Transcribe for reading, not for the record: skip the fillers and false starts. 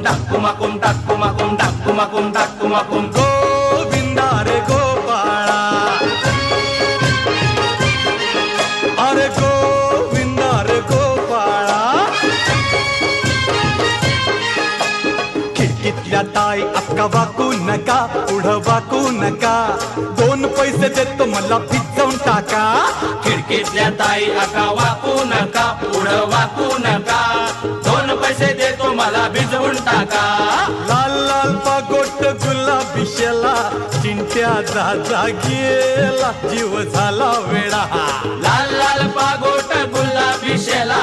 टाकुमाकुम टाकुमाकुम टाकुमाकुम टाकुमाकुम गोविंदा रे गोपाळा, अरे गोविंदा रे गोपाळा. खिडकीतल्या ताई अक्का वाकू नका, पुढं वाकू नका, 2 पैसे देतो मला भिजवून टाका. खिडकीतल्या ताई आका वाकू नका, पुढं वाकू नका, 2 पैसे देतो मला भिजवून टाका. लाल लाल पागोट गुलाबी शेला, चिंट्या जा गेला, जीव झाला वेडा. लाल लाल पागोट गुलाबी शेला,